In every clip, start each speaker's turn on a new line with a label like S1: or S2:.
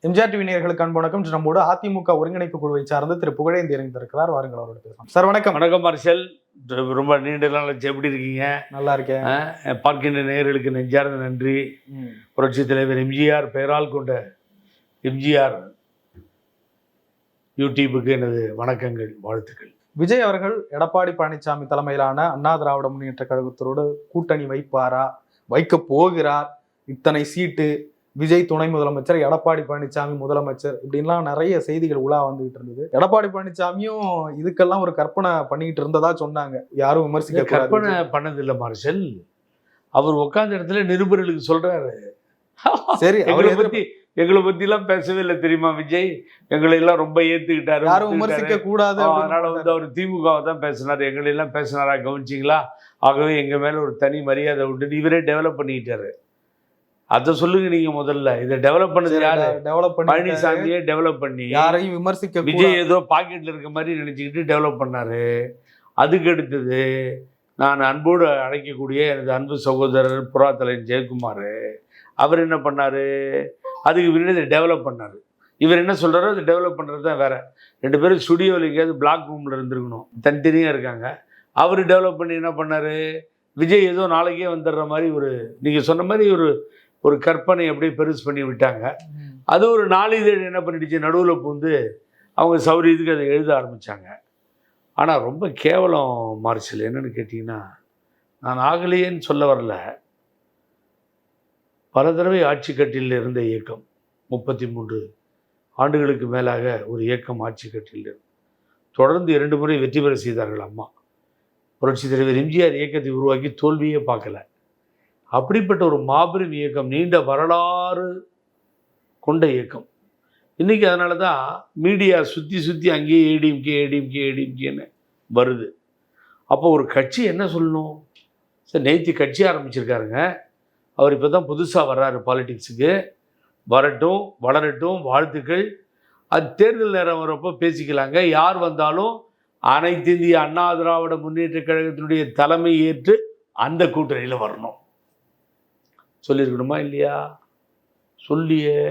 S1: MGR TV நேயர்களுக்கு அன்பு வணக்கம். நம்மோடு அதிமுக ஒருங்கிணைப்பு குழுவை சார்ந்த திரு புகழேந்தி இணைந்திருக்கிறார். வாருங்கள் அவரோட பேசலாம். சார் வணக்கம்.
S2: வணக்கம் மார்ஷல். ரொம்ப நீண்ட நாள் எப்படி இருக்கீங்க?
S1: நல்லா இருக்கேன்.
S2: பார்க்கின்ற நேயர்களுக்கு நெஞ்சார்ந்த நன்றி. புரட்சி தலைவர் எம்ஜிஆர் பெயரால் கொண்ட எம்ஜிஆர் யூடியூபுக்கு எனது வணக்கங்கள், வாழ்த்துக்கள்.
S1: விஜய் அவர்கள் எடப்பாடி பழனிசாமி தலைமையிலான அண்ணா திராவிட முன்னேற்ற கழகத்தோடு கூட்டணி வைப்பாரா, வைக்க போகிறார், இத்தனை சீட்டு, விஜய் துணை முதலமைச்சர், எடப்பாடி பழனிசாமி முதலமைச்சர், இப்படின்லாம் நிறைய செய்திகள் உலா வந்துகிட்டு இருந்தது. எடப்பாடி பழனிசாமியும் இதுக்கெல்லாம் ஒரு கற்பனை பண்ணிக்கிட்டு இருந்ததா சொன்னாங்க. யாரும் விமர்சிக்க
S2: கற்பனை பண்ணதில்லை மார்ஷல். அவர் உட்கார்ந்த இடத்துல நிருபர்களுக்கு சொல்றாரு, சரி எங்களை பத்தி எல்லாம் பேசவே இல்லை தெரியுமா விஜய், எங்களை எல்லாம் ரொம்ப ஏத்துக்கிட்டாரு,
S1: யாரும் விமர்சிக்க கூடாது,
S2: அதனால அவர் திமுகவை தான் பேசினாரு, எங்களை எல்லாம் பேசினாரா கவனிச்சிங்களா, ஆகவே எங்க மேல ஒரு தனி மரியாதை விட்டு இவரே டெவலப் பண்ணிக்கிட்டாரு. அதை சொல்லுங்க நீங்க முதல்ல. இதை டெவலப் பண்ணது யாரு? பழனிசாமியே டெவலப் பண்ணி
S1: யாரையும் விமர்சிக்க
S2: விஜய் ஏதோ பாக்கெட்ல இருக்க மாதிரி நினைச்சுக்கிட்டு டெவலப் பண்ணாரு. அதுக்கு அடுத்தது நான் அன்போடு அழைக்கக்கூடிய எனது அன்பு சகோதரர் புறாத்தலைன் ஜெயக்குமார், அவர் என்ன பண்ணாரு? அதுக்கு பின்னாடி இதை டெவலப் பண்ணாரு. இவர் என்ன சொல்றாரோ அதை டெவலப் பண்றது தான் வேற. ரெண்டு பேரும் ஸ்டுடியோவில் எங்கேயாவது பிளாக் ரூம்ல இருந்திருக்கணும், தனித்தனியா இருக்காங்க. அவர் டெவலப் பண்ணி என்ன பண்ணாரு? விஜய் ஏதோ நாளைக்கே வந்துடுற மாதிரி ஒரு, நீங்க சொன்ன மாதிரி ஒரு கற்பனை அப்படியே பெருசு பண்ணி விட்டாங்க. அது ஒரு நாளிதழ் என்ன பண்ணிடுச்சு, நடுவில் பூந்து அவங்க சௌரியத்துக்கு அதை எழுத ஆரம்பித்தாங்க. ஆனால் ரொம்ப கேவலம் மார்ஷல். என்னன்னு கேட்டிங்கன்னா, நான் ஆகலையேன்னு சொல்ல வரல. பல தடவை ஆட்சி கட்டில் இருந்த இயக்கம், 33 ஆண்டுகளுக்கு மேலாக ஒரு இயக்கம் ஆட்சி கட்டில் தொடர்ந்து 2 முறை வெற்றி பெற செய்தார்கள் அம்மா. புரட்சி தலைவர் எம்ஜிஆர் இயக்கத்தை உருவாக்கி தோல்வியே பார்க்கல. அப்படிப்பட்ட ஒரு மாபெரும் இயக்கம், நீண்ட வரலாறு கொண்ட இயக்கம். இன்றைக்கி அதனால தான் மீடியா சுற்றி அங்கேயே ஏடிஎம்கேன்னு வருது. அப்போ ஒரு கட்சி என்ன சொல்லணும்? சார் நேற்று கட்சி ஆரம்பிச்சிருக்காருங்க, அவர் இப்போ தான் புதுசாக வர்றாரு பாலிடிக்ஸுக்கு, வரட்டும் வளரட்டும், வாழ்த்துக்கள். அது தேர்தல் நேரம் வரப்போ பேசிக்கலாங்க. யார் வந்தாலும் அனைத்து இந்திய அண்ணா திராவிட முன்னேற்ற கழகத்தினுடைய தலைமை ஏற்று அந்த கூட்டணியில் வரணும் சொல்லியிருக்கணுமா இல்லையா? சொல்லியே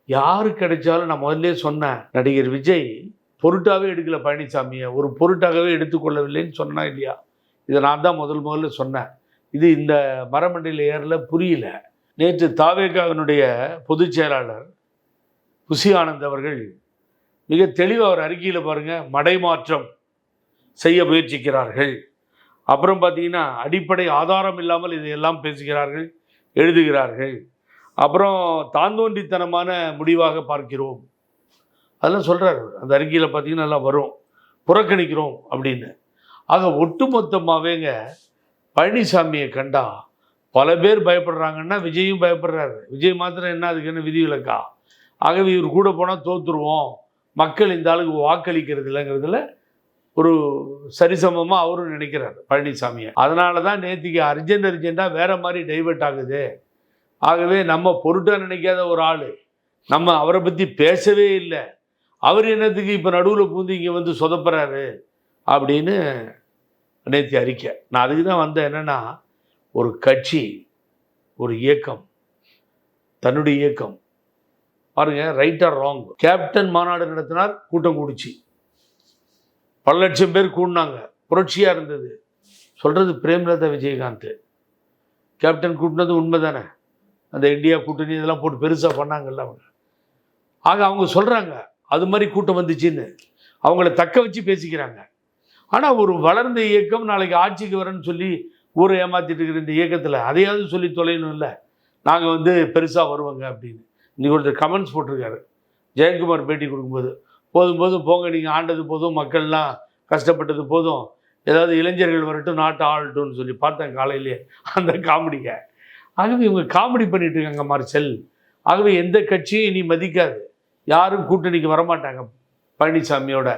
S2: யாரு கிடைச்சாலும் நான் முதல்ல சொன்னேன், நடிகர் விஜய் பொருட்டாகவே எடுக்கல பழனிசாமியை, ஒரு பொருட்டாகவே எடுத்துக்கொள்ளவில்லைன்னு சொன்னா இல்லையா? இதை நான் தான் முதல்ல சொன்னேன். இது இந்த மரமண்டையில் ஏறல, புரியல. நேற்று தாவேகாவினுடைய பொதுச் செயலாளர் புசி ஆனந்த் அவர்கள் மிக தெளிவாக அவர் அறிக்கையில் பாருங்க, மடைமாற்றம் செய்ய முயற்சிக்கிறார்கள். அப்புறம் பார்த்தீங்கன்னா அடிப்படை ஆதாரம் இல்லாமல் இதையெல்லாம் பேசுகிறார்கள், எழுதுகிறார்கள். அப்புறம் தாந்தோன்றித்தனமான முடிவாக பார்க்கிறோம், அதெல்லாம் சொல்கிறார் அந்த அறிக்கையில். பார்த்தீங்கன்னா எல்லாம் வரும், புறக்கணிக்கிறோம் அப்படின்னு. ஆக ஒட்டுமொத்தமாகவேங்க பழனிசாமியை கண்டா பல பேர் பயப்படுறாங்கன்னா விஜயும் பயப்படுறாரு. விஜய் மாத்திரம் என்ன, அதுக்கு என்ன விதிவிலக்கா? ஆகவே இவர் கூட போனால் தோற்றுருவோம், மக்கள் இந்த ஆளுக்கு வாக்களிக்கிறது இல்லைங்கிறதுல ஒரு சரிசமமாக அவரும் நினைக்கிறார் பழனிசாமியை. அதனால தான் நேற்றுக்கு அர்ஜென்ட்டாக வேற மாதிரி டைவெர்ட் ஆகுது. ஆகவே நம்ம பொருட்டாக நினைக்காத ஒரு ஆள், நம்ம அவரை பற்றி பேசவே இல்லை, அவர் என்னத்துக்கு இப்போ நடுவில் பூந்து இங்கே வந்து சொதப்புறாரு அப்படின்னு நேற்று அறிக்கை. நான் அதுக்கு தான் வந்தேன். என்னென்னா, ஒரு கட்சி, ஒரு இயக்கம், தன்னுடைய இயக்கம் பாருங்க, ரைட் ஆர் ராங். கேப்டன் மாநாடு நடத்தினார், கூட்டம் கூடிச்சு, பல லட்சம் பேர் கூடினாங்க, புரட்சியாக இருந்தது. சொல்கிறது பிரேமலதா விஜயகாந்த். கேப்டன் கூட்டினது உண்மை தானே, அந்த இந்தியா கூட்டணி இதெல்லாம் போட்டு பெருசாக பண்ணாங்கல்ல அவங்க. ஆக அவங்க சொல்கிறாங்க அது மாதிரி கூட்டம் வந்துச்சுன்னு, அவங்கள தக்க வச்சு பேசிக்கிறாங்க. ஆனால் ஒரு வளர்ந்த இயக்கம் நாளைக்கு ஆட்சிக்கு வரேன்னு சொல்லி ஊரை ஏமாற்றிட்டு இருக்கிற இந்த இயக்கத்தில் அதையாவது சொல்லி தொலைணும் இல்லை, நாங்கள் பெருசாக வருவாங்க அப்படின்னு. இன்றைக்கி ஒருத்தர் கமெண்ட்ஸ் போட்டிருக்காரு, ஜெயக்குமார் பேட்டி கொடுக்கும்போது, போதும் போங்க, நீங்கள் ஆண்டது போதும், மக்கள்லாம் கஷ்டப்பட்டது போதும், ஏதாவது இளைஞர்கள் வரட்டும், நாட்டை ஆளட்டும்னு சொல்லி பார்த்தேன் காலையிலே அந்த காமெடியை. ஆகவே இவங்க காமெடி பண்ணிட்டு இருக்காங்க மார்ஷல். ஆகவே எந்த கட்சியும் இனி மதிக்காது, யாரும் கூட்டணிக்கு வரமாட்டாங்க பழனிசாமியோட.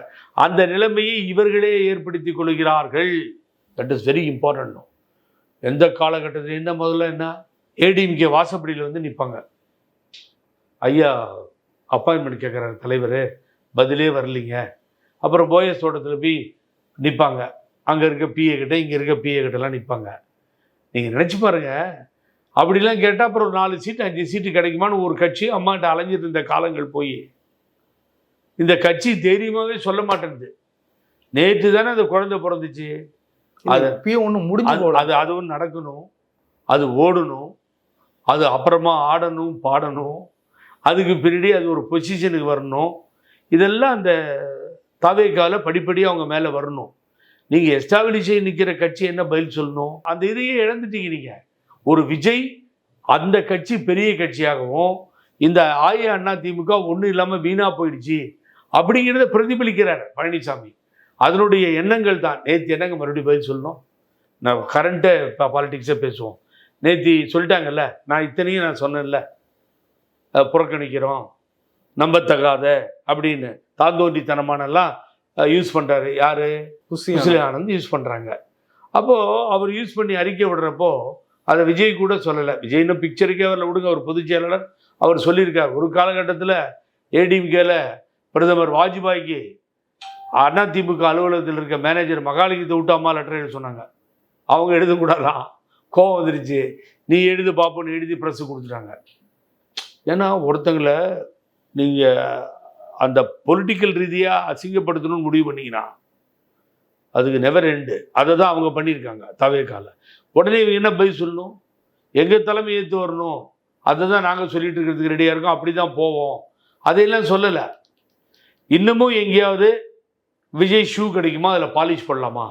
S2: அந்த நிலைமையை இவர்களே ஏற்படுத்தி கொள்கிறார்கள். That is very important. எந்த காலகட்டத்தில் என்ன முதல்ல என்ன ஏடிஎம்கே வாசப்படியில் நிற்பாங்க, ஐயா அப்பாயின்மெண்ட் கேட்குறாரு தலைவர், பதிலே வரலிங்க. அப்புறம் போயஸ் தோட்டத்தில் போய் நிற்பாங்க, அங்கே இருக்க பிஏ கிட்ட, இங்கே இருக்க பிஏ கிட்டலாம் நிற்பாங்க. நீங்கள் நினச்சி பாருங்கள், அப்படிலாம் கேட்டால் அப்புறம் 4 சீட்டு 5 சீட்டு கிடைக்குமான்னு ஒரு கட்சி அம்மாட்ட அலைஞ்சிட்டு இருந்த காலங்கள் போய் இந்த கட்சி தைரியமாகவே சொல்ல மாட்டேங்குது. நேற்று தானே அந்த குழந்தை பிறந்துச்சு.
S1: அது ஒன்றும் முடிஞ்சு
S2: அது அதுவும் நடக்கணும், அது ஓடணும், அது அப்புறமா ஆடணும் பாடணும், அதுக்கு பின்னாடி அது ஒரு பொசிஷனுக்கு வரணும். இதெல்லாம் அந்த தவேகால படிப்படியாக அவங்க மேலே வரணும். நீங்கள் எஸ்டாப்ளிஷ் ஆகி நிற்கிற கட்சி என்ன பதில் சொல்லணும்? அந்த இதையே இழந்துட்டீங்க நீங்கள். ஒரு விஜய் அந்த கட்சி பெரிய கட்சியாகவும் இந்த அதிமுக ஒன்றும் இல்லாமல் வீணாக போயிடுச்சு அப்படிங்கிறத பிரதிபலிக்கிறார் பழனிசாமி. அதனுடைய எண்ணங்கள் தான். நேற்று என்னங்க மறுபடியும் பதில் சொல்லணும்? நான் கரண்ட்டை இப்போ பாலிட்டிக்ஸே பேசுவோம். நேற்று சொல்லிட்டாங்கல்ல, நான் இத்தனையும் நான் சொன்னேன்ல, புறக்கணிக்கிறோம், நம்பத்தகாத அப்படின்னு தாந்தோண்டித்தனமானெல்லாம் யூஸ் பண்ணுறாரு. யார்? புசி ஆனந்த் யூஸ் பண்ணுறாங்க. அப்போது அவர் யூஸ் பண்ணி அறிக்கை விடுறப்போ அதை விஜய் கூட சொல்லலை. விஜய் இன்னும் பிக்சருக்கே அவரில் விடுங்க, அவர் பொதுச் செயலாளர். அவர் சொல்லியிருக்கார், ஒரு காலகட்டத்தில் ஏடிஎம்கேல பிரதமர் வாஜ்பாய்க்கு அதிமுக அலுவலகத்தில் இருக்க மேனேஜர் மகாலிங்கத்தை விட்டு அம்மா லெட்டர் எழுத சொன்னாங்க. அவங்க எழுதக்கூடாதான், கோவம் வந்துருச்சு. நீ எழுது பார்ப்போன்னு எழுதி ப்ரெஸ்ஸு கொடுத்துட்டாங்க. ஏன்னா ஒருத்தங்களை நீங்கள் அந்த பொலிட்டிக்கல் ரீதியாக அசிங்கப்படுத்தணும்னு முடிவு பண்ணிங்கன்னா அதுக்கு நெவர் எண்டு. அதை தான் அவங்க பண்ணியிருக்காங்க தவேகால. உடனே இவங்க என்ன பதில் சொல்லணும்? எங்கள் தலைமை ஏற்று வரணும், அதை தான் நாங்கள் சொல்லிட்டு இருக்கிறதுக்கு ரெடியாக இருக்கோம், அப்படி தான் போவோம். அதையெல்லாம் சொல்லலை. இன்னமும் எங்கேயாவது விஜய் ஷூ கிடைக்குமா, அதில் பாலிஷ் பண்ணலாமா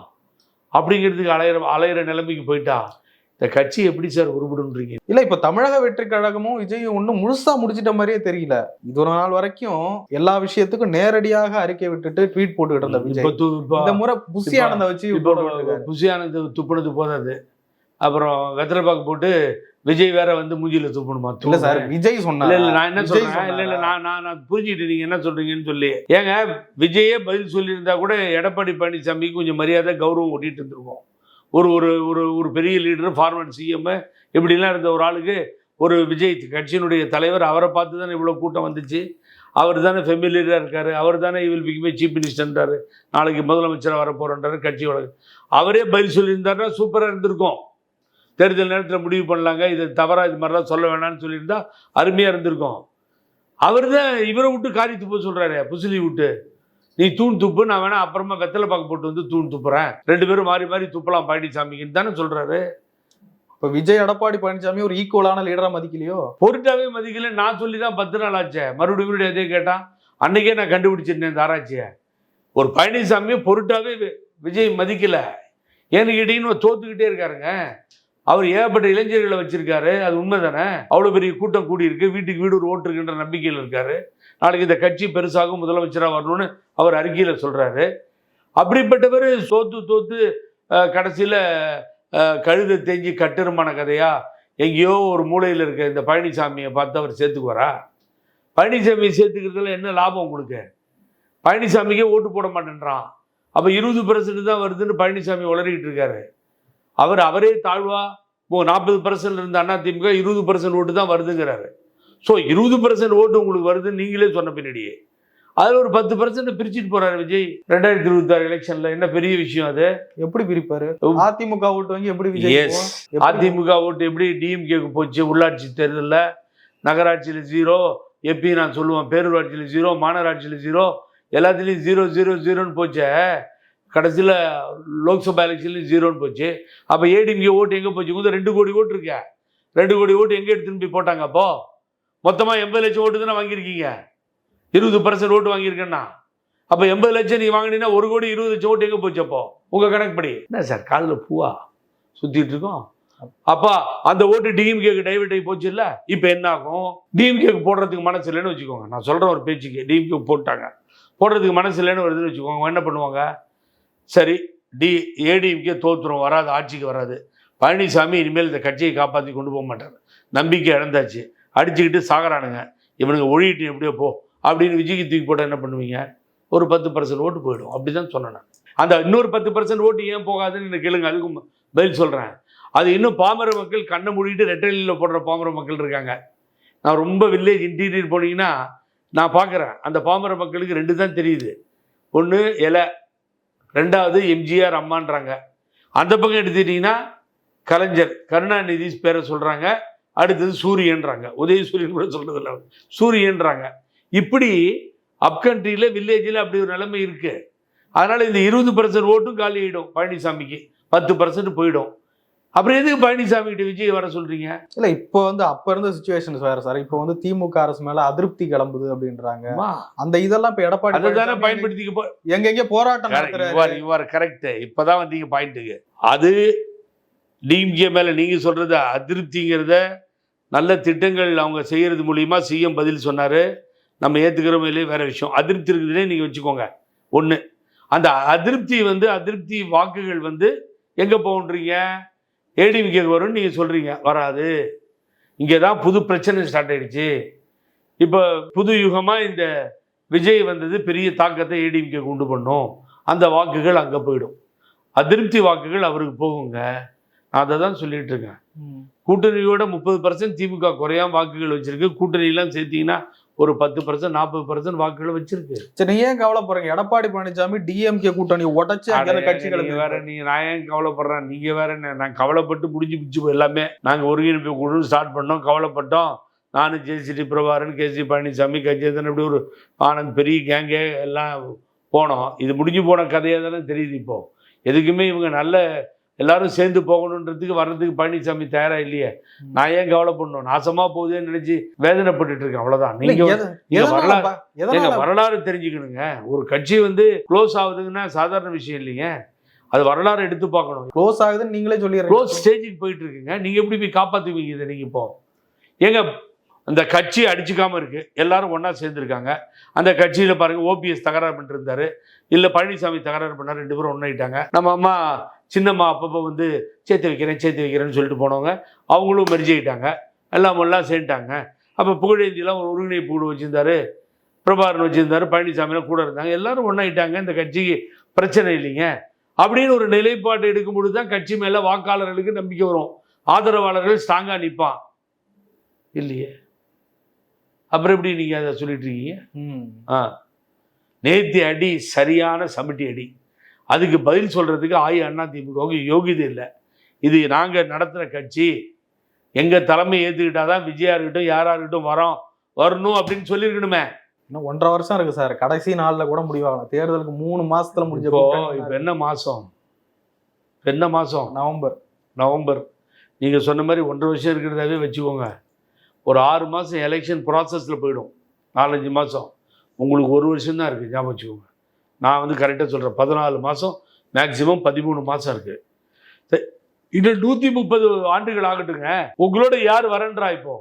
S2: அப்படிங்கிறதுக்கு அலையிற நிலைமைக்கு போயிட்டா இந்த கட்சி எப்படி சார் உருப்படுன்றீங்க?
S1: இல்ல, இப்ப தமிழக வெற்றி கழகமும் விஜய் ஒன்னும் முழுசா முடிச்சிட்ட மாதிரியே தெரியல. இது ஒரு நாள் வரைக்கும் எல்லா விஷயத்துக்கும் நேரடியாக அறிக்கை விட்டுட்டு ட்வீட் போட்டுக்கிட்டு இருந்த விஜய் இந்த முறை புசி ஆனந்த வச்சு
S2: புசி ஆனந்த துப்புனது போதாது, அப்புறம் வெத்தலைப்பாக்கு போட்டு விஜய் வேற வந்து மூஞ்சில துப்பணுமா?
S1: இல்ல சார், விஜய் சொன்னா
S2: இல்ல நான் என்ன சொல்றேன், இல்ல நான் புரிஞ்சுக்கிட்டு நீங்க என்ன சொல்றீங்கன்னு சொல்லி. ஏங்க விஜயே பதில் சொல்லியிருந்தா கூட எடப்பாடி பழனிசாமிக்கு கொஞ்சம் மரியாதை கௌரவம் ஓட்டிட்டு இருந்திருக்கோம். ஒரு ஒரு ஒரு ஒரு பெரிய லீடர், ஃபார்மர் சிஎம் இப்படிலாம் இருந்த ஒரு ஆளுக்கு ஒரு விஜய் கட்சியினுடைய தலைவர், அவரை பார்த்து தானே இவ்வளோ கூட்டம் வந்துச்சு. அவர் தானே ஃபெமிலியராக இருக்கார், அவர் தானே இவில் பிக்குமே சீஃப் மினிஸ்டர்ன்றாரு, நாளைக்கு முதலமைச்சராக வரப்போகிறன்றாரு கட்சி வழக்கு. அவரே பதில் சொல்லியிருந்தாருன்னா சூப்பராக இருந்திருக்கும். தேர்தல் நேரத்தில் முடிவு பண்ணலாங்க, இது தவறாக இது மாதிரிலாம் சொல்ல வேணாம்னு சொல்லியிருந்தா அருமையாக இருந்திருக்கும். அவர் தான் இவரை விட்டு காரி துப்ப சொல்கிறாரு, புசிலி விட்டு. நீ தூண் துப்பு, நான் வேணா அப்புறமா வெத்தலை பாக்கு போட்டு வந்து தூண் துப்புறேன், 2 பேரும் மாறி மாறி துப்பலாம் பழனிசாமிக்குன்னு தானே சொல்கிறாரு.
S1: இப்போ விஜய் எடப்பாடி பழனிசாமி ஒரு ஈக்குவலான லீடராக மதிக்கலையோ?
S2: பொருட்டாவே மதிக்கல. நான் சொல்லி தான் 10 நாள் ஆச்சே. மறுபடியும் எதே கேட்டான், அன்றைக்கே நான் கண்டுபிடிச்சிருந்தேன் இந்த ஆராய்ச்சியை. ஒரு பழனிசாமியை பொருட்டாவே விஜய் மதிக்கலை. ஏன்னு கேட்டீங்கன்னு தோத்துக்கிட்டே இருக்காருங்க. அவர் ஏகப்பட்ட இளைஞர்களை வச்சிருக்காரு, அது உண்மை தானே. அவ்வளோ பெரிய கூட்டம் கூடியிருக்கு, வீட்டுக்கு வீடு ஒரு ஓட்டு இருக்குன்ற நம்பிக்கையில் இருக்காரு. நாளைக்கு இந்த கட்சி பெருசாகவும் முதலமைச்சராக வரணும்னு அவர் அறிக்கையில் சொல்கிறாரு. அப்படிப்பட்டவர் தோத்து கடைசியில் கழுதை தேஞ்சி கட்டுருமான கதையா எங்கேயோ ஒரு மூலையில் இருக்க இந்த பழனிசாமியை பார்த்து அவர் சேர்த்துக்குவாரா? பழனிசாமியை சேர்த்துக்கிறதுல என்ன லாபம் உங்களுக்கு? பழனிசாமிக்கே ஓட்டு போட மாட்டேன்றான். அப்போ 20% தான் வருதுன்னு பழனிசாமி உளறிக்கிட்டு இருக்காரு. அவரே தாழ்வா 40% இருந்த அதிமுக 20% ஓட்டு தான் வருதுங்கிறாரு. ஸோ 20% ஓட்டு உங்களுக்கு வருதுன்னு நீங்களே சொன்ன பின்னாடியே அதில் ஒரு 10% பிரிச்சுட்டு போறாரு விஜய். 2026 எலெக்ஷன்ல என்ன பெரிய விஷயம்? அது எப்படி பிரிப்பாரு? அதிமுக ஓட்டு வாங்கி எப்படி விஜய்? அதிமுக ஓட்டு எப்படி டிஎம்கேக்கு போச்சு? உள்ளாட்சி தேர்தலில் நகராட்சியில் 0, எப்பயும் நான் சொல்லுவேன் பேரூராட்சியில் 0, மாநகராட்சியில் 0, எல்லாத்துலேயும் 0-0-0ன்னு போச்சே. கடைசியில் லோக்சபா எலெக்ஷன்லையும் 0ன்னு போச்சு. அப்போ ஏடிஎம்கே ஓட்டு எங்கே போச்சு? 2 கோடி ஓட்டு இருக்கா. 2 கோடி ஓட்டு எங்கே எடுத்துன்னு போய் போட்டாங்க? அப்போ மொத்தமாக 80 லட்சம் ஓட்டு தானே வாங்கியிருக்கீங்க. 20% ஓட்டு வாங்கியிருக்கேன்னா அப்போ 80 லட்சம் நீ வாங்கினீங்கன்னா 1 கோடி 20 லட்சம் ஓட்டு எங்கே போச்சு? அப்போ உங்கள் கணக்குப்படி என்ன சார் காலில் பூவா சுற்றிட்டு இருக்கோம்? அப்போ அந்த ஓட்டு டிஎம்கேக்கு டைவர்ட் ஆகி போச்சு இல்லை? இப்போ என்ன ஆகும்? டிஎம்கேக்கு போடுறதுக்கு மனசு இல்லைன்னு வச்சுக்கோங்க. நான் சொல்கிறேன் ஒரு பேச்சுக்கு, டிஎம்கே போட்டாங்க, போடுறதுக்கு மனசு இல்லைன்னு வருதுன்னு வச்சுக்கோங்க. என்ன பண்ணுவாங்க? சரி, ஏடிஎம்கே தோற்றுரும், வராது, ஆட்சிக்கு வராது. பழனிசாமி இனிமேல் இந்த கட்சியை காப்பாற்றி கொண்டு போக மாட்டார், நம்பிக்கை இழந்தாச்சு, அடிச்சுக்கிட்டு சாகரானுங்க, இவனுங்க ஒழியிட்டு எப்படியோ போ அப்படின்னு விஜய்க்கு தூக்கி போட்டால் என்ன பண்ணுவீங்க? ஒரு 10% ஓட்டு போயிடும். அப்படி தான் சொன்னேன் நான். அந்த இன்னொரு 10% ஓட்டு ஏன் போகாதுன்னு எனக்கு கேளுங்க, அதுக்கும் பதில் சொல்கிறேன். அது இன்னும் பாமர மக்கள் கண்ணை மூடிட்டு ரெட்டலியில் போடுற பாமர மக்கள் இருக்காங்க. நான் ரொம்ப வில்லேஜ் இன்டீரியர் போனீங்கன்னா நான் பார்க்குறேன், அந்த பாமர மக்களுக்கு 2 தான் தெரியுது. ஒன்று இலை, 2வது எம்ஜிஆர் அம்மான்றாங்க. அந்த பக்கம் எடுத்துக்கிட்டிங்கன்னா கலைஞர் கருணாநிதி பேரை சொல்கிறாங்க, அடுத்தது சூரியன்றாங்க, உதயசூரியன் கூட சொல்றது இல்லை, சூரியன்றாங்க. இப்படி அப்கண்ட்ரியில் வில்லேஜில் அப்படி ஒரு நிலைமை இருக்கு. அதனால இந்த 20% ஓட்டும் காலி ஆகிடும் பழனிசாமிக்கு, 10% போயிடும். அப்புறம் எதுக்கு பழனிசாமி கிட்ட விஜய் வர சொல்றீங்க?
S1: இல்ல இப்போ வந்து அப்ப இருந்த சிச்சுவேஷன்ஸ் வேற சார். இப்போ வந்து திமுக அரசு மேல அதிருப்தி கிளம்புது அப்படின்றாங்க. அந்த இதெல்லாம் இப்ப எடப்பாடி
S2: அதைதானே பயன்படுத்திக்க
S1: எங்க போராட்டம் நடத்துறாரு.
S2: இவர் கரெக்ட். இப்பதான் வந்தீங்க பாயிண்ட்டுக்கு. அது டிஎம்கே மேல நீங்க சொல்றது அதிருப்திங்கிறத நல்ல திட்டங்கள் அவங்க செய்யறது மூலியமா சிஎம் பதில் சொன்னாரு. நம்ம ஏத்துக்கிறோம் இல்லையே வேற விஷயம். அதிருப்தி இருக்குதுன்னே நீங்க வச்சுக்கோங்க. ஒண்ணு, அந்த அதிருப்தி வாக்குகள் வந்து எங்க போன்றீங்க? ஏடிஎம்கே வரும்னு நீங்க சொல்றீங்க, வராது. இங்கேதான் புது பிரச்சனை ஸ்டார்ட் ஆயிடுச்சு. இப்போ புது யுகமா இந்த விஜய் வந்தது பெரிய தாக்கத்தை ஏடிஎம்கே உண்டு பண்ணும். அந்த வாக்குகள் அங்க போயிடும், அதிருப்தி வாக்குகள் அவருக்கு போகுங்க. நான் அதை தான் சொல்லிட்டு இருக்கேன். கூட்டணியோட 30% திமுக குறையாம வாக்குகள் வச்சிருக்கு. கூட்டணியெல்லாம் சேர்த்தீங்கன்னா ஒரு 10% 40% வாக்குகளை வச்சிருக்கு.
S1: சரி, நீ ஏன் கவலைப்படுறீங்க? எடப்பாடி பழனிசாமி டிஎம்கே கூட்டணி உடைச்சு கட்சிகளுக்கு
S2: வேற நான் ஏன் கவலைப்படுறேன்? நீங்க வேற என்ன? நான் கவலைப்பட்டு முடிச்சு எல்லாமே நாங்க ஒருங்கிணைப்பு குழு ஸ்டார்ட் பண்ணோம், கவலைப்பட்டோம். நானும் ஜெயஸ்ரீ பிரபாகரன், கேசி பழனிசாமி, கஜேந்திரன், இப்படி ஒரு ஆனந்த் பெரிய கேங்கே எல்லாம் போனோம். இது முடிஞ்சு போன கதையாக தானே தெரியுது. இப்போ எதுக்குமே இவங்க நல்ல எல்லாரும் சேர்ந்து போகணுன்றதுக்கு வர்றதுக்கு பழனிசாமி தயாரா இல்லையே. நான் ஏன் கவலைப்படணும்? நாசமா போகுதுன்னு நினைச்சு வேதனைப்பட்டு இருக்கேன், அவ்வளவுதான். நீங்க வரலாறு தெரிஞ்சுக்கணுங்க. ஒரு கட்சி வந்து க்ளோஸ் ஆகுதுன்னா சாதாரண விஷயம் இல்லைங்க. அது வரலாறு எடுத்து பார்க்கணும்.
S1: க்ளோஸ் ஆகுதுன்னு நீங்களே சொல்லிடுறீங்க.
S2: க்ளோஸ் ஸ்டேஜுக்கு போயிட்டு இருக்குங்க. நீங்க எப்படி போய் காப்பாத்துவீங்க இதை? நீங்க இப்போ ஏங்க அந்த கட்சி அடிச்சுக்காம இருக்கு, எல்லாரும் ஒன்னா சேர்ந்துருக்காங்க. அந்த கட்சியில பாருங்க, ஓபிஎஸ் தகராறு பண்ணிட்டு இருந்தாரு, இல்ல பழனிசாமி தகராறு பண்ணாரு, 2 பேரும் ஒன்னாயிட்டாங்க. நம்ம அம்மா சின்னம்மா அப்பப்போ வந்து சேர்த்து வைக்கிறேன்னு சொல்லிட்டு போனவங்க அவங்களும் மெர்ஜ் ஆயிட்டாங்க, எல்லாம் சேர்ந்துட்டாங்க. அப்போ புகழேந்தியெல்லாம் ஒரு ஒருங்கிணைப்பு குழு வச்சிருந்தாரு, பிரபாகரன் வச்சிருந்தாரு, பழனிசாமிலாம் கூட இருந்தாங்க, எல்லாரும் ஒன்னாயிட்டாங்க. இந்த கட்சிக்கு பிரச்சனை இல்லைங்க அப்படின்னு ஒரு நிலைப்பாடு எடுக்கும் பொழுது தான் கட்சி மேல வாக்காளர்களுக்கு நம்பிக்கை வரும், ஆதரவாளர்கள் ஸ்ட்ராங்கா நிற்பான். இல்லையே, அப்புறம் எப்படி நீங்க அதை சொல்லிட்டு இருக்கீங்க? நேத்தி அடி சரியான சமிட்டி அடி. அதுக்கு பதில் சொல்றதுக்கு அதிமுக யோகியதை இல்லை. இது நாங்க நடத்துற கட்சி, எங்க தலைமை ஏத்துக்கிட்டாதான் விஜயா இருக்கட்டும் யாரா இருக்கட்டும் வரணும் அப்படின்னு சொல்லியிருக்கணுமே.
S1: இன்னும் 1.5 வருஷம் இருக்கு சார். கடைசி நாள்ல கூட முடிவாகலாம். தேர்தலுக்கு 3 மாசத்துல முடிஞ்ச.
S2: இப்ப என்ன மாசம்? நவம்பர். நீங்க சொன்ன மாதிரி 1.5 வருஷம் இருக்கிறதாவே வச்சுக்கோங்க. ஒரு 6 மாதம் எலெக்ஷன் ப்ராசஸில் போயிடும், 4-5 மாதம். உங்களுக்கு 1 வருஷம் தான் இருக்குது, ஞாபகம் வச்சுக்கோங்க. நான் வந்து கரெக்டாக சொல்கிறேன், 14 மாதம், மேக்சிமம் 13 மாதம் இருக்குது. இன்னும் 130 ஆண்டுகள் ஆகட்டுங்க. உங்களோட யார் வரன்றா? இப்போ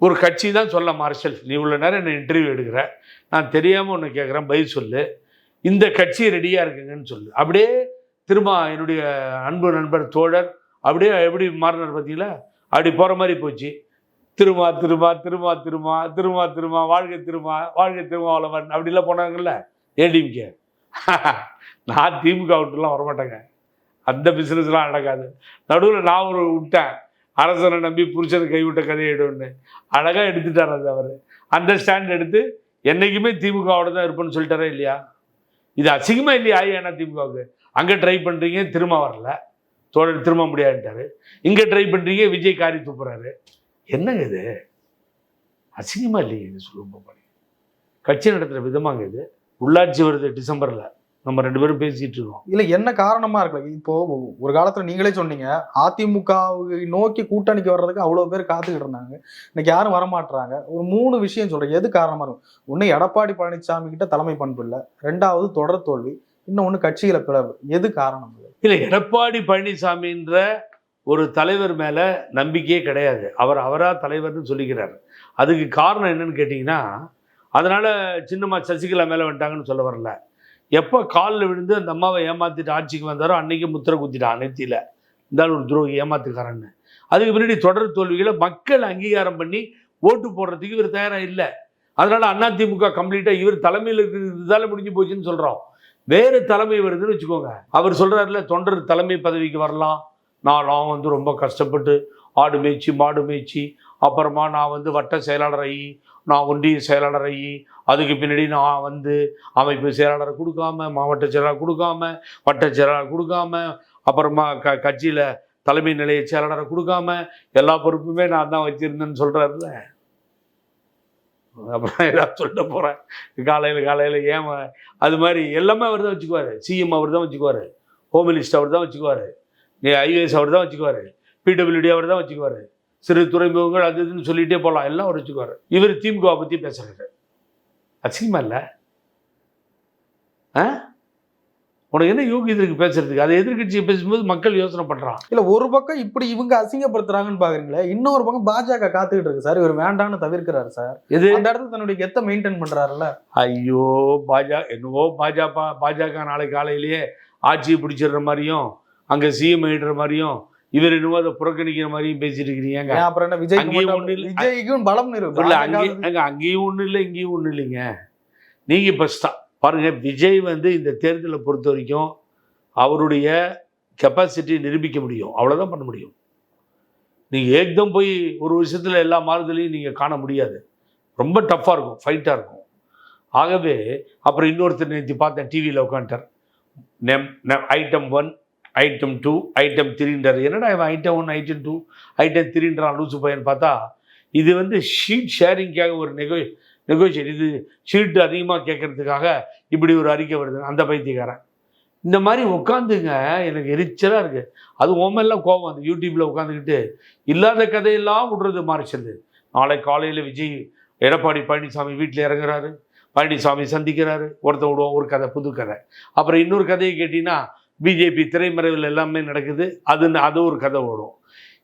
S2: ஒரு கட்சி தான் சொல்ல, மார்ஷல் நீ இவ்வளோ நேரம் என்ன இன்டர்வியூ எடுக்கிற, நான் தெரியாமல் ஒன்று கேட்குறேன், பதில் சொல்லு. இந்த கட்சி ரெடியாக இருக்குங்கன்னு சொல்லு. அப்படியே திரும்ப என்னுடைய அன்பு நண்பர் தோழர் அப்படியே எப்படி மாறினார் பார்த்தீங்களா? அப்படி போகிற மாதிரி போச்சு. திருமா வாழ்க்கை திருமாவளவன் அப்படிலாம் போனாங்கல்ல ஏடிஎம்கே. நான் திமுக விட்டுலாம் வரமாட்டேங்க, அந்த பிஸ்னஸ்லாம் நடக்காது. நடுவில் நான் ஒரு விட்டேன், அரசனை நம்பி புருஷனை கைவிட்ட கதையிடும்னு அழகாக எடுத்துட்டார். அது அவர் அந்த ஸ்டாண்ட் எடுத்து என்றைக்குமே திமுகவோட தான் இருப்பேன்னு சொல்லிட்டாரே இல்லையா? இது அசிங்கமா இல்லையா? ஏன்னா திமுகவுக்கு அங்கே ட்ரை பண்ணுறீங்க, திரும்ப வரல, தோழர் திரும்ப முடியாதுட்டாரு. இங்கே ட்ரை பண்ணுறீங்க, விஜய் காரி துப்புறாரு. என்னங்க இது? அசிங்கமா இல்லைங்க இது? சொல்லுங்க, கட்சி நடத்துகிற விதமாங்க இது. உள்ளாட்சி வருது டிசம்பரில், நம்ம 2 பேரும் பேசிட்டு இருக்கோம்.
S1: இல்லை, என்ன காரணமா இருக்கு? இப்போ ஒரு காலத்தில் நீங்களே சொன்னீங்க, அதிமுகவை நோக்கி கூட்டணிக்கு வர்றதுக்கு அவ்வளோ பேர் காத்துக்கிட்டு இருந்தாங்க, இன்னைக்கு யாரும் வரமாட்டுறாங்க. ஒரு 3 விஷயம் சொல்கிறேன், எது காரணமா இருக்கும்? ஒன்று, எடப்பாடி பழனிசாமி கிட்ட தலைமை பண்பு இல்லை. 2வது தொடர் தோல்வி. இன்னொன்று கட்சியில பிளவு. எது காரணம்?
S2: இல்லை, எடப்பாடி பழனிசாமின்ற ஒரு தலைவர் மேலே நம்பிக்கையே கிடையாது. அவரா தலைவர்னு சொல்லிக்கிறார். அதுக்கு காரணம் என்னன்னு கேட்டிங்கன்னா, அதனால் சின்னம்மா சசிகலா மேலே வந்துட்டாங்கன்னு சொல்ல வரல. எப்போ காலில் விழுந்து அந்த அம்மாவை ஏமாற்றிட்டு ஆட்சிக்கு வந்தாரோ அன்றைக்கி முத்திரை குத்திட்டான் நெத்தியில், இருந்தாலும் ஒரு துரோகி ஏமாத்துக்காரன்னு. அதுக்கு முன்னாடி தொடர் தோல்விகளை மக்கள் அங்கீகாரம் பண்ணி ஓட்டு போடுறதுக்கு இவர் தயாராக இல்லை. அதனால் அதிமுக கம்ப்ளீட்டாக இவர் தலைமையில் இருக்கிறதால முடிஞ்சு போச்சுன்னு சொல்கிறோம். வேறு தலைமை வருதுன்னு வச்சுக்கோங்க. அவர் சொல்கிறாருல, தொண்டர் தலைமை பதவிக்கு வரலாம், நான் வந்து ரொம்ப கஷ்டப்பட்டு ஆடு மேய்ச்சி மாடு மேய்ச்சி அப்புறமா நான் வந்து வட்ட செயலாளர் ஆகி, நான் ஒன்றிய செயலாளர் ஆகி, அதுக்கு பின்னாடி நான் வந்து அமைப்பு செயலாளரை கொடுக்காம, மாவட்ட செயலாளர் கொடுக்காம, வட்ட செயலாளர் கொடுக்காம, அப்புறமா கட்சியில் தலைமை நிலைய செயலாளரை கொடுக்காம எல்லா பொறுப்புமே நான் தான் வச்சிருந்தேன்னு சொல்றாருல்ல. அப்புறம் ஏதாவது சொல்லிட்டு போறேன் காலையில் ஏன் அது மாதிரி எல்லாமே அவர் தான் வச்சுக்குவாரு. சிஎம் அவர் தான் வச்சுக்குவாரு, ஹோம் மினிஸ்டர் அவர் தான் வச்சுக்குவாரு, ஐஏஎஸ் அவர் தான் வச்சுக்குவாரு, பிடபிள்யூடி அவர் தான் வச்சுக்குவாரு, சிறு துறைமுகங்கள் அது இதுன்னு சொல்லிகிட்டே போகலாம், எல்லாம் அவர் வச்சுக்குவார். இவர் திமுக பற்றி பேசுகிறாரு. அசிங்கமா இல்லை? உனக்கு என்ன யோகியது இருக்கு பேசுறதுக்கு? அதை எதிர்கட்சியை பேசும்போது மக்கள் யோசனை பண்றான்.
S1: இல்ல ஒரு பக்கம் இப்படி இவங்க அசிங்கப்படுத்துறாங்கன்னு பாக்குறீங்களே, இன்னொரு பக்கம் பாஜக காத்துக்கிட்டு இருக்கு சார். இவர் வேண்டான்னு தவிர்க்கிறாரு சார். இது அந்த இடத்துல தன்னுடைய கெத்த மெயின்டைன் பண்றாருல்ல.
S2: ஐயோ என்னவோ பாஜக நாளை காலையிலேயே ஆட்சியை பிடிச்சிடுற மாதிரியும் அங்க சிஎம் ஆயிடுற மாதிரியும் இவர் என்னவோ அதை புறக்கணிக்கிற மாதிரியும் பேசிட்டு இருக்கிறீங்க.
S1: அப்புறம் என்ன விஜய்க்கும் பலம்
S2: இருக்கு. அங்கேயும் ஒண்ணு இல்லை இங்கேயும் ஒண்ணு இல்லைங்க. நீங்க இப்ப பாருங்க, விஜய் இந்த தேர்தலை பொறுத்த வரைக்கும் அவருடைய கெப்பாசிட்டி நிரூபிக்க முடியும், அவ்வளோதான் பண்ண முடியும். நீங்கள் ஏக்தம் போய் ஒரு விஷயத்தில் எல்லா மாறுதலையும் நீங்கள் காண முடியாது. ரொம்ப டஃப்பாக இருக்கும், ஃபைட்டாக இருக்கும். ஆகவே அப்புறம் இன்னொருத்தர் நேற்று பார்த்தேன், டிவியில் உட்காந்துட்டார். ஐட்டம் 1, ஐட்டம் 2, ஐட்டம் 3ன்றார். என்னடா இவன் ஐட்டம் 1, ஐட்டம் 2, ஐட்டம் 3ன்றான் லூசு பையன் பார்த்தா இது ஷீட் ஷேரிங்காக ஒரு நெகோசியேட். இது ஷீட்டு அதிகமாக கேட்கறதுக்காக இப்படி ஒரு அறிக்கை வருது. அந்த பைத்தியக்காரன் இந்த மாதிரி உட்காந்துங்க எனக்கு எரிச்சலாக இருக்குது. அது ஓமெல்லாம் கோபம். அந்த யூடியூப்பில் உட்காந்துக்கிட்டு இல்லாத கதையெல்லாம் விடுறது மாறிச்சது. நாளை காலையில் விஜய் எடப்பாடி பழனிசாமி வீட்டில் இறங்குறாரு, பழனிசாமி சந்திக்கிறாரு, ஒருத்தர் விடுவோம் ஒரு கதை, புது கதை. அப்புறம் இன்னொரு கதையை கேட்டிங்கன்னா பிஜேபி திரைமறைவில் எல்லாமே நடக்குது, அது ஒரு கதை ஓடும்.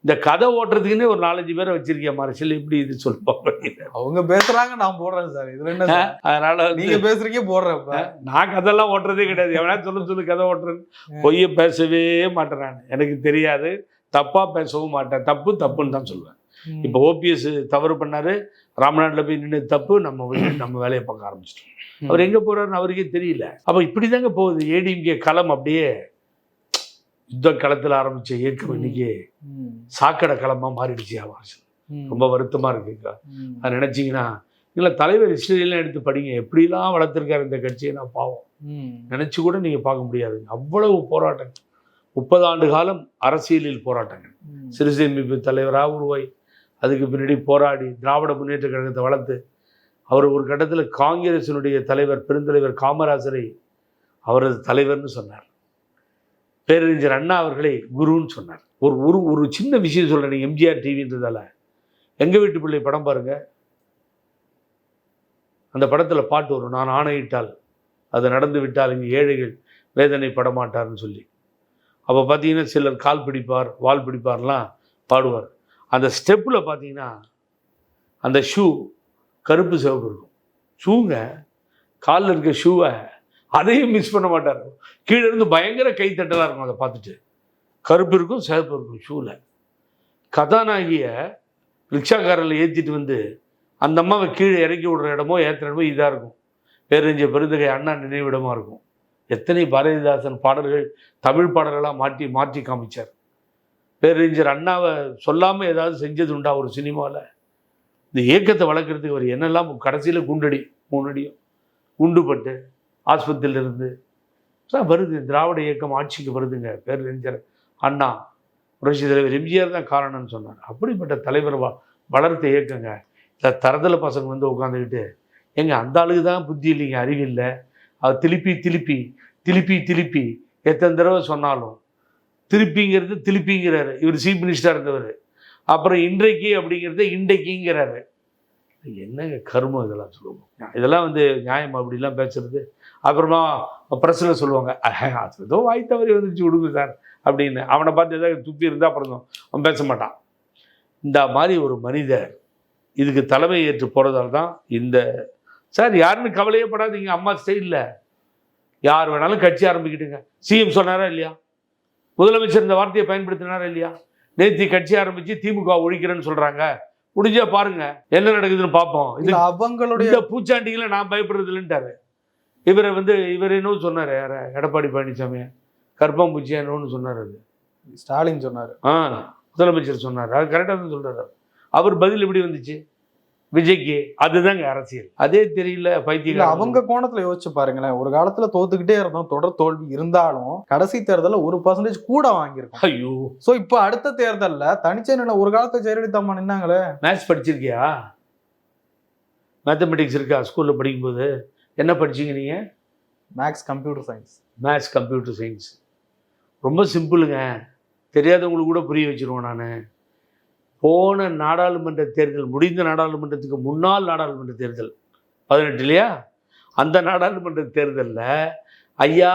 S2: இந்த கதை ஓட்டுறதுக்குன்னே ஒரு 4-5 பேரை வச்சிருக்கிய மார்ஷல், இப்படி இது சொல்லுவாங்க.
S1: அவங்க பேசுறாங்க, நான் போடுறேன் சார். இதுல என்ன? அதனால நீங்க பேசுறீங்க போடுறப்ப
S2: நான் கதையெல்லாம் ஓட்டுறதே கிடையாது. எவனா சொல்லு கதை ஓட்டுறேன்னு பொய்ய பேசவே மாட்டேன் நான். எனக்கு தெரியாது, தப்பா பேசவும் மாட்டேன். தப்புன்னு தான் சொல்லுவேன். இப்போ ஓபிஎஸ் தவறு பண்ணாரு, ராமநாட்டில் போய் நின்று தப்பு, நம்ம வேலையை பார்க்க ஆரம்பிச்சிட்டோம். அவர் எங்க போறாருன்னு அவருக்கே தெரியல. அப்ப இப்படிதாங்க போகுது ஏடிஎம்கே களம். அப்படியே யுத்த களத்தில் ஆரம்பிச்ச இயக்கம் இன்னைக்கு சாக்கடை களமா மாறிடுச்சு. ரொம்ப வருத்தமா இருக்குங்க. அதை நினைச்சீங்கன்னா இல்லை, தலைவர் ஹிஸ்டரியெல்லாம் எடுத்து படிங்க, எப்படிலாம் வளர்த்துருக்காரு இந்த கட்சியை. நான் பாவம் நினைச்சு கூட நீங்க பார்க்க முடியாது. அவ்வளவு போராட்டங்கள், 30 ஆண்டு காலம் அரசியலில் போராட்டங்கள். சிறுசேமிப்பு தலைவராக உருவாய் அதுக்கு பின்னாடி போராடி திராவிட முன்னேற்ற கழகத்தை வளர்த்து அவர் ஒரு கட்டத்தில் காங்கிரசினுடைய தலைவர் பெருந்தலைவர் காமராஜரை அவரது தலைவர்னு சொன்னார். பேரறிஞர் அண்ணா அவர்களை குருன்னு சொன்னார். ஒரு சின்ன விஷயம் சொல்கிறேன். நீங்கள் எம்ஜிஆர் டிவின்றதால எங்கள் வீட்டு பிள்ளை படம் பாருங்க. அந்த படத்தில் பாட்டு வரும், நான் ஆணையிட்டால் அது நடந்து விட்டால் இங்கே ஏழைகள் வேதனை படமாட்டார்னு சொல்லி. அப்போ பார்த்தீங்கன்னா சிலர் கால் பிடிப்பார், வால் பிடிப்பார்லாம் பாடுவார். அந்த ஸ்டெப்பில் பார்த்தீங்கன்னா அந்த ஷூ கருப்பு சிவப்பு இருக்கும். ஷூங்க காலில் இருக்க ஷூவை அதையும் மிஸ் பண்ண மாட்டார். கீழே இருந்து பயங்கர கைத்தட்டலாக இருக்கும். அதை பார்த்துட்டு கருப்பு இருக்கும் சிவப்பு இருக்கும் ஷூவில். கதாநாயகியை ரிக்ஷாக்காரில் ஏற்றிட்டு அந்த அம்மாவை கீழே இறக்கி விடுற இடமோ ஏற்றுற இடமோ இதாக இருக்கும். பேரறிஞர் பெருந்தகை அண்ணா நினைவிடமாக இருக்கும். எத்தனை பாரதிதாசன் பாடல்கள் தமிழ் பாடல்களாக மாற்றி காமிச்சார். பேரறிஞர் அண்ணாவை சொல்லாமல் ஏதாவது செஞ்சது உண்டா ஒரு சினிமாவில்? இந்த இயக்கத்தை வளர்க்குறதுக்கு அவர் என்னெல்லாம் கடைசியில் 3 அடியும் குண்டுபட்டு ஆஸ்பத்திரியில் இருந்து வருது. திராவிட இயக்கம் ஆட்சிக்கு வருதுங்க. பேரறிஞர் அண்ணா, புரட்சி தலைவர் எம்ஜிஆர் தான் காரணம்னு சொன்னார். அப்படிப்பட்ட தலைவர் வளர்த்த இயக்கங்க. தரதல பசங்க உட்காந்துக்கிட்டு அந்த ஆளுக்கு தான் புத்தி இல்லைங்க, அறிவில்லை. அவர் திருப்பி எத்தனை தடவை சொன்னாலும் திருப்பிங்கிறாரு. இவர் சீஃப் மினிஸ்டராக இருந்தவர். அப்புறம் இன்றைக்கு அப்படிங்கிறத இன்றைக்குங்கிறாரு. என்னங்க கருமம் இதெல்லாம் சொல்லுவோம். இதெல்லாம் நியாயம் அப்படிலாம் பேசுறது. அப்புறமா ப்ரெஸ்ஸில் சொல்லுவாங்க, அது ஏதோ வாய் தவறி வந்துச்சு விடுங்க சார் அப்படின்னு. அவனை பார்த்து ஏதாவது துப்பி இருந்தால் அப்புறம் அவன் பேச மாட்டான். இந்த மாதிரி ஒரு மனிதர் இதுக்கு தலைமை ஏற்று போகிறதால தான் இந்த சார் யாருன்னு கவலையே படாதீங்க. அம்மா ஸ்டைலில் யார் வேணாலும் கட்சி ஆரம்பிக்கிட்டுங்க. சிஎம் சொன்னாரா இல்லையா? முதலமைச்சர் இந்த வார்த்தையை பயன்படுத்தினாரா இல்லையா? நேற்று கட்சி ஆரம்பித்து திமுக ஒழிக்கிறேன்னு சொல்கிறாங்க. முடிஞ்சா பாருங்க என்ன நடக்குதுன்னு பார்ப்போம். இது அவங்களுடைய பூச்சாண்டிகளை நான் பயப்படுறது இல்லைன்ட்டாரு. இவர் என்னன்னு சொன்னார், யார எடப்பாடி பழனிசாமி கர்ப்பம்பூச்சி என்னன்னு சொன்னார். அது
S1: ஸ்டாலின் சொன்னார்,
S2: முதலமைச்சர் சொன்னார். அது கரெக்டாக தான் சொல்கிறார். அவர் பதில் எப்படி வந்துச்சு? விஜய்க்கு. அதுதாங்க அரசியல். அதே தெரியல
S1: இல்ல
S2: பைத்தியக்கார.
S1: அவங்க கோணத்துல யோசிச்சு பாருங்களேன். ஒரு காலத்துல தோத்துக்கிட்டே இருந்தோம், தொடர் தோல்வி இருந்தாலும் கடைசி தேர்தல்ல 1% கூட வாங்கியிருக்கோம்.
S2: ஐயோ,
S1: சோ இப்ப அடுத்த தேர்தல்ல தனிச்சே ஒரு காலத்துல ஜெயலலிதா அம்மா நின்னாங்களே.
S2: மேத்ஸ் படிச்சிருக்கியா? மேத்தமெட்டிக்ஸ் இருக்கா ஸ்கூல்ல படிக்கும்போது? என்ன படிச்சீங்க நீங்க?
S1: Maths computer science.
S2: Maths computer science. ரொம்ப சிம்பிளுங்க. தெரியாதவங்களுக்கு கூட புரிய வச்சிருவோம் நான். போன நாடாளுமன்ற தேர்தல், முடிந்த நாடாளுமன்றத்துக்கு முன்னாள் நாடாளுமன்ற தேர்தல் 18 இல்லையா? அந்த நாடாளுமன்ற தேர்தலில் ஐயா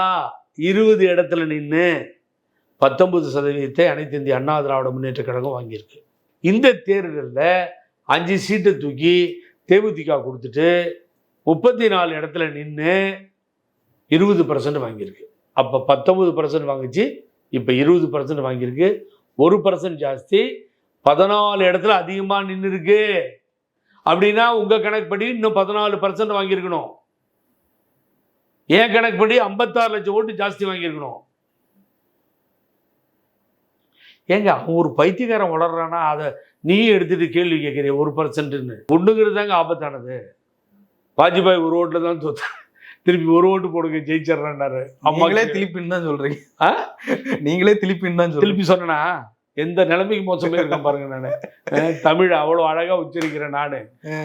S2: 20 இடத்துல நின்று 19% அனைத்து இந்திய அண்ணா திராவிட முன்னேற்ற கழகம் வாங்கியிருக்கு. இந்த தேர்தலில் 5 சீட்டை தூக்கி தேமுதிக கொடுத்துட்டு 34 இடத்துல நின்று 20% வாங்கியிருக்கு. அப்போ 19% வாங்கிச்சு, இப்போ 20% வாங்கியிருக்கு. 1% ஜாஸ்தி, 14 இடத்துல அதிகமாக நின்று இருக்கு. அப்படின்னா உங்கள் கணக்குப்படி இன்னும் 14% வாங்கியிருக்கணும். ஏன் கணக்குப்படி 56 லட்சம் ஓட்டு ஜாஸ்தி வாங்கியிருக்கணும். ஏங்க அவன் ஒரு பைத்தியக்காரன் வளர்றானா, அதை நீயும் எடுத்துட்டு கேள்வி கேட்குறீ 1%ன்னு. ஒன்றுங்கிறது தாங்க ஆபத்தானது. வாஜ்பாய் ஒரு ஓட்டில் தான் தோத்த, திருப்பி ஒரு ஓட்டு போடுங்க ஜெயிச்சிடறாரு.
S1: நீங்களே திலிப்பின்னு தான் சொல்றீங்க. நீங்களே திலிப்பின்னு தான்
S2: திருப்பி சொன்னா எந்த நிலைமைக்கு மோசமே இருக்கேன் பாருங்க. நான் தமிழ் அவ்வளோ அழகா உச்சரிக்கிறேன். நான்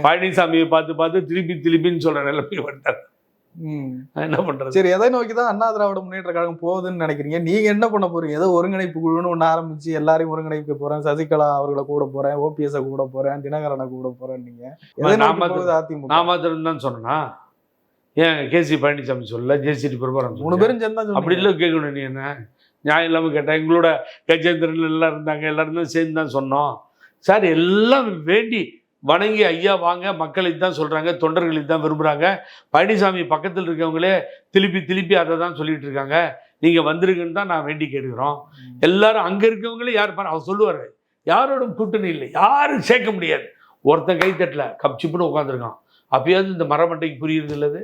S2: பழனிசாமியை பார்த்து பார்த்து திருப்பின்னு சொல்ற நிலைமைக்கு வந்துட்டேன். என்ன பண்றது?
S1: சரி, எதை நோக்கிதான் அண்ணா திராவிட முன்னேற்ற கழகம் போகுதுன்னு நினைக்கிறீங்க? நீங்க என்ன பண்ண போறீங்க? ஏதோ ஒருங்கிணைப்பு குழுன்னு ஒண்ணு ஆரம்பிச்சு எல்லாரையும் ஒருங்கிணைக்க போறேன், சசிகலா அவர்களை கூட போறேன், ஓபிஎஸ் கூட போறேன், தினகரனை கூட போறேன். நீங்க
S2: நான் மாத்திரம் தான் சொன்னா ஏன் கேசி பழனிசாமி சொல்லல, ஜேசிடி பிரபாரம்
S1: 3 பேரும் சேர்ந்தா
S2: அப்படி இல்லை கேட்கணும். நீ என்ன நியாயம் இல்லாமல் கேட்டேன். எங்களோட கஜேந்திரன் எல்லாம் இருந்தாங்க, எல்லாரும் தான் சேர்ந்து தான் சொன்னோம். சார் எல்லாம் வேண்டி வணங்கி ஐயா வாங்க, மக்கள் இதுதான் சொல்கிறாங்க, தொண்டர்கள் இதுதான் விரும்புகிறாங்க. பழனிசாமி பக்கத்தில் இருக்கவங்களே திருப்பி அதை தான் சொல்லிட்டு இருக்காங்க. நீங்கள் வந்திருக்குன்னு தான் நான் வேண்டி கேட்குறோம். எல்லாரும் அங்கே இருக்கவங்களே யார் பாரு அவர் சொல்லுவார், யாரோட கூட்டணி இல்லை, யாரும் சேர்க்க முடியாது. ஒருத்தன் கைத்தட்டல கப்சிப்புன்னு உட்காந்துருக்கான். அப்பயாவது இந்த மரமட்டைக்கு புரியுறது இல்லது,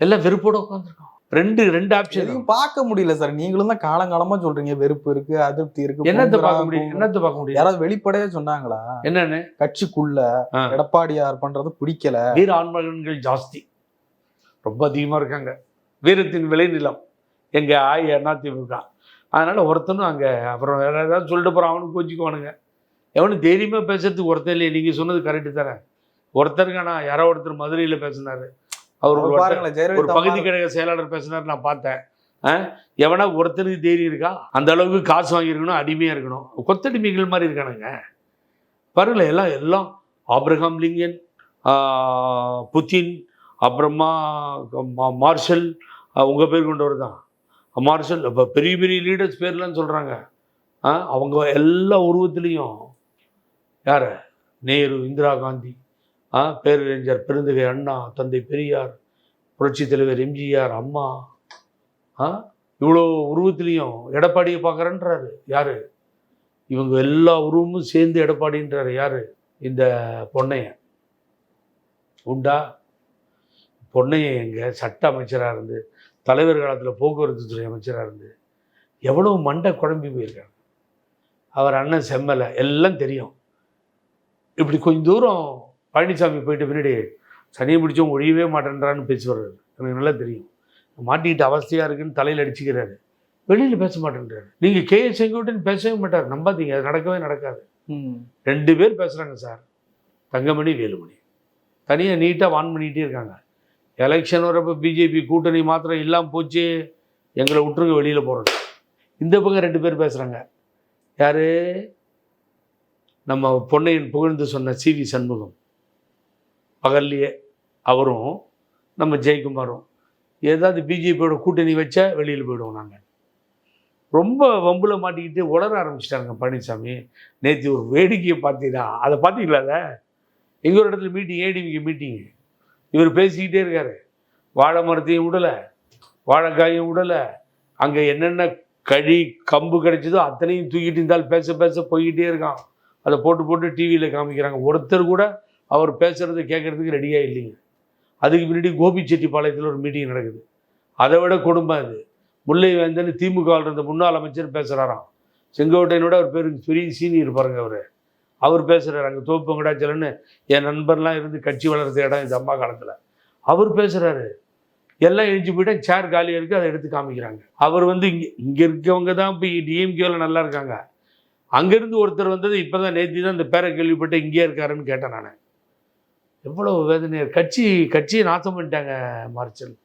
S2: எல்லாம் வெறுப்போட உட்காந்துருக்கான். ரெண்டு ஆப்ஷன்
S1: பார்க்க முடியல சார். நீங்களும் தான் காலங்காலமா சொல்றீங்க வெறுப்பு இருக்கு, அதிருப்தி இருக்கு.
S2: என்னத்தை பார்க்க முடியும்?
S1: யாராவது வெளிப்படையா சொன்னாங்களா
S2: என்னன்னு?
S1: கட்சிக்குள்ள எடப்பாடியார் பண்றது பிடிக்கல.
S2: வீர ஆன்மகன்கள் ஜாஸ்தி, ரொம்ப அதிகமா இருக்காங்க. வீரத்தின் விளை நிலம் எங்க அதிமுக. அதனால ஒருத்தனும் அங்க அப்புறம் வேற ஏதாவது சொல்லிட்டு போறான், அவனுக்கு கோச்சிக்குவானுங்க. எவனு தைரியமா பேசுறதுக்கு ஒருத்தர் இல்லையே. நீங்க சொன்னது கரெக்டு தானே. ஒருத்தருக்கானா யாரோ ஒருத்தர் மதுரையில பேசினாரு, அவர் ஒரு பகுதி கழக செயலாளர் பேசினார், நான் பார்த்தேன். எவனா ஒருத்தருக்கு தைரியம் இருக்கா? அந்த அளவுக்கு காசு வாங்கியிருக்கணும், அடிமையா இருக்கணும். கொத்தடிமைகள் மாதிரி இருக்கானுங்க பாருங்களேன். எல்லாம் ஆப்ரஹாம் லிங்கன், புத்தின், அப்புறமா மார்ஷல், உங்க பேர் கொண்டவர் தான் மார்ஷல். இப்போ பெரிய லீடர்ஸ் பேர்லாம் சொல்றாங்க. அவங்க எல்லா உருவத்திலையும் யார்? நேரு, இந்திரா காந்தி, பேரறிஞர் பெருந்தகை அண்ணா, தந்தை பெரியார், புரட்சி தலைவர் எம்ஜிஆர், அம்மா, இவ்வளோ உருவத்திலையும் எடப்பாடியை பார்க்குறேன்றாரு. யாரு? இவங்க எல்லா உருவமும் சேர்ந்து எடப்பாடின்றாரு. யாரு? இந்த பொன்னையன். உண்டா? பொன்னையன் எங்க சட்ட அமைச்சராக இருந்து, தலைவர் காலத்தில் போக்குவரத்து துறை அமைச்சராக இருந்து எவ்வளோ மண்டை குழம்பி போயிருக்காங்க. அவர் அண்ணன் செம்மலை, எல்லாம் தெரியும். இப்படி கொஞ்சம் தூரம் பழனிசாமி போயிட்டு பின்னாடி சனியை பிடிச்சவங்க ஒழியவே மாட்டேன்றான்னு பேசி வர்றாரு. எனக்கு நல்லா தெரியும். மாட்டிக்கிட்டு அவஸ்தையாக இருக்குன்னு தலையில் அடிச்சுக்கிறாரு, வெளியில் பேச மாட்டேன்றாரு. நீங்கள் கே செங்கோட்டையன் பேசவே மாட்டார், நம்பாதீங்க, அது நடக்கவே நடக்காது. 2 பேர் பேசுகிறாங்க சார், தங்கமணி வேலுமணி. தனியாக நீட்டாக வான் பண்ணிகிட்டே இருக்காங்க. எலெக்ஷன் வரப்போ பிஜேபி கூட்டணி மாத்திரம் இல்லாமல் போச்சு, எங்களை விட்டுருங்க வெளியில் போகிறோம். இந்த பக்கம் 2 பேர் பேசுகிறாங்க. யார்? நம்ம பொன்னையன் புகழ்ந்து சொன்ன CV சண்முகம் பகல்லையே, அவரும் நம்ம ஜெயக்குமாரும் ஏதாவது பிஜேபியோட கூட்டணி வச்சா வெளியில் போயிடுவோம் நாங்கள். ரொம்ப வம்புல மாட்டிக்கிட்டு உளர ஆரம்பிச்சிட்டாங்க பழனிசாமி. நேற்று ஒரு வேடிக்கையை பார்த்தீங்கன்னா, அதை பார்த்தீங்களா? அதை எங்கள் ஒரு இடத்துல மீட்டிங், ஏடிமிக்கு மீட்டிங்கு, இவர் பேசிக்கிட்டே இருக்காரு. வாழை மரத்தையும் விடலை, வாழைக்காயும் விடலை, அங்கே என்னென்ன கழி கம்பு கிடைச்சதோ அத்தனையும் தூக்கிட்டு இருந்தால் பேச போய்கிட்டே இருக்கான். அதை போட்டு டிவியில் காமிக்கிறாங்க. ஒருத்தர் கூட அவர் பேசுகிறத கேட்குறதுக்கு ரெடியாக இல்லைங்க. அதுக்கு முன்னாடி கோபிச்செட்டிப்பாளையத்தில் ஒரு மீட்டிங் நடக்குது. அதை விட கொடுமை அது. முல்லை வேந்தன் திமுகவில் இருந்த முன்னாள் அமைச்சர் பேசுகிறாராம். செங்கோட்டையனோட அவர் பேருக்கு பெரிய சீனியர் பாருங்க. அவர் அவர் பேசுகிறார். அங்கே தோப்புங்கடாச்சலன்னு என் நண்பர்லாம் இருந்து கட்சி வளர்த்த இடம் இந்த அம்மா காலத்தில். அவர் பேசுகிறாரு. எல்லாம் எழுச்சி போயிட்டா சேர் காலியாக இருக்குது, அதை எடுத்து காமிக்கிறாங்க. அவர் வந்து இங்கே இருக்கவங்க தான் இப்போ டிஎம்கேவில் நல்லா இருக்காங்க. அங்கேருந்து ஒருத்தர் வந்தது இப்போ தான் நேற்று தான் இந்த பேரை கேள்விப்பட்டு இங்கேயே இருக்காருன்னு கேட்டேன் நான். எவ்வளோ வேதனையாக கட்சியை நாசம் பண்ணிட்டாங்க மார்ஷல்.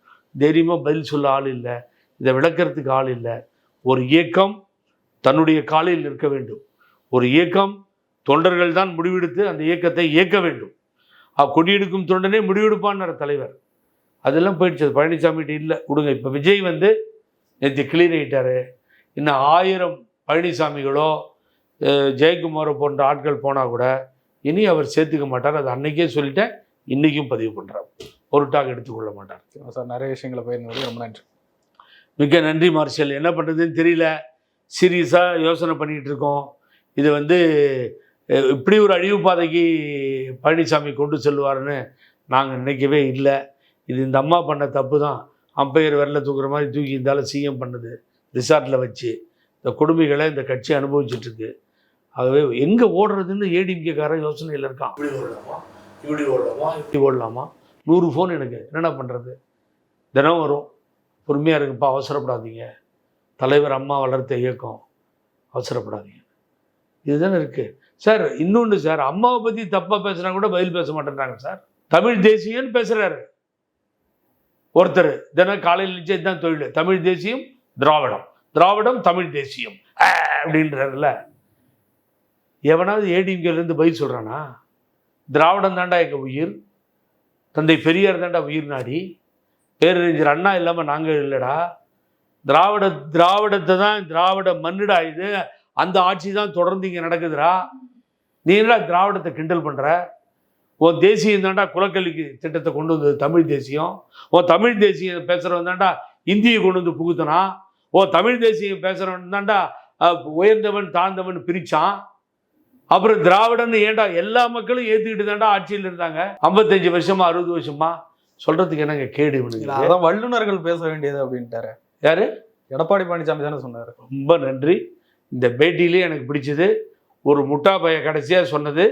S2: தைரியமாக பதில் சொல்ல ஆள் இல்லை, இதை விளக்கிறதுக்கு ஆள் இல்லை. ஒரு இயக்கம் தன்னுடைய காலில் நிற்க வேண்டும். ஒரு இயக்கம் தொண்டர்கள் தான் முடிவெடுத்து அந்த இயக்கத்தை இயக்க வேண்டும். கொடியெடுக்கும் தொண்டனே முடிவெடுப்பான்னு தலைவர். அதெல்லாம் போயிடுச்சு. பழனிசாமிகிட்ட இல்லை விடுங்க. இப்போ விஜய் வந்து நேற்று கிளீன் ஆகிட்டாரு. இன்னும் 1000 பழனிசாமிகளோ ஜெயக்குமாரோ போன்ற ஆட்கள் போனால் கூட இனி அவர் சேர்த்துக்க மாட்டார். அது அன்னைக்கே சொல்லிட்டேன், இன்றைக்கும் பதிவு பண்ணுறார். பொருட்டாக எடுத்துக்கொள்ள மாட்டார்.
S1: சார், நிறைய விஷயங்களை பகிர்ந்து ரொம்ப நன்றி.
S2: மிக்க நன்றி மார்ஷல். என்ன பண்ணுறதுன்னு தெரியல, சீரியஸாக யோசனை பண்ணிகிட்டு இருக்கோம். இது வந்து இப்படி ஒரு அழிவு பாதைக்கு பழனிசாமி கொண்டு செல்வார்னு நாங்கள் நினைக்கவே இல்லை. இது இந்த அம்மா பண்ண தப்பு தான். அம்பையர் விரல தூக்குற மாதிரி தூக்கி இருந்தாலும் சிஎம் பண்ணுது ரிசார்ட்டில் வச்சு. இந்த கொடுமைகளை இந்த கட்சி அனுபவிச்சுட்ருக்கு. ஆகவே எங்கே ஓடுறதுன்னு ஏடிஎம்கேக்காரன் யோசனையில் இருக்கான். இப்படி ஓடலாமா, இப்படி ஓடலாமா, இப்படி ஓடலாமா, 100 ஃபோன் எனக்கு என்னென்ன பண்ணுறது. தினம் வரும். பொறுமையாக இருக்குப்பா, அவசரப்படாதீங்க. தலைவர் அம்மா வளர்த்த இயக்கம், அவசரப்படாதீங்க. இதுதானே இருக்குது சார். இன்னொன்று சார், அம்மாவை பற்றி தப்பாக பேசுனா கூட பதில் பேச மாட்டேன்றாங்க சார். தமிழ் தேசியன்னு பேசுகிறாரு ஒருத்தர். தினம் காலையில் நிச்சயம் தான் தொழில். தமிழ் தேசியம், திராவிடம், திராவிடம் தமிழ் தேசியம் அப்படின்றாருல. எவனாவது ஏடிஎம்கேலேருந்து பதில் சொல்கிறானா? திராவிடம் தாண்டா எங்கள் உயிர், தந்தை பெரியார் தாண்டா உயிர் நாடி, பேரறிஞர் அண்ணா இல்லாமல் நாங்கள் இல்லைடா. திராவிடத்தை தான், திராவிட மண்ணுடா இது. அந்த ஆட்சி தான் தொடர்ந்து இங்கே நடக்குதுடா. நீ என்ன திராவிடத்தை கிண்டல் பண்ணுற? உன் தேசியம் தாண்டா குலக்கல்விக்கு திட்டத்தை கொண்டு வந்தது தமிழ் தேசியம். உன் தமிழ் தேசியம் பேசுகிறவன் தாண்டா இந்தியை கொண்டு வந்து புகுத்தனா. உன் தமிழ் தேசியம் பேசுகிறவன் தாண்டா உயர்ந்தவன் தாழ்ந்தவன் பிரித்தான். அப்புறம் திராவிடன்னு ஏண்டா எல்லா மக்களும் ஏற்றுக்கிட்டு தாண்டா ஆட்சியில் இருந்தாங்க 55 வருஷமா 60 வருஷமா. சொல்கிறதுக்கு என்னங்க கேடு இவனுக்கு?
S1: அதான் வல்லுநர்கள் பேச வேண்டியது அப்படின்ட்டாரு.
S2: யாரு?
S1: எடப்பாடி பழனிசாமி தானே சொன்னார்.
S2: ரொம்ப நன்றி. இந்த பேட்டியிலே எனக்கு பிடிச்சது, ஒரு முட்டா பைய கடைசியாக சொன்னது,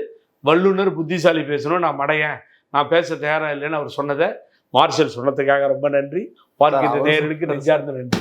S2: வல்லுநர் புத்திசாலி பேசணும், நான் மடையன், நான் பேச தயாராக இல்லைன்னு அவர் சொன்னதை மார்ஷல் சொன்னதுக்காக ரொம்ப நன்றி. பார்க்கின்ற நேயர்களுக்கு நெஞ்சார்ந்த நன்றி.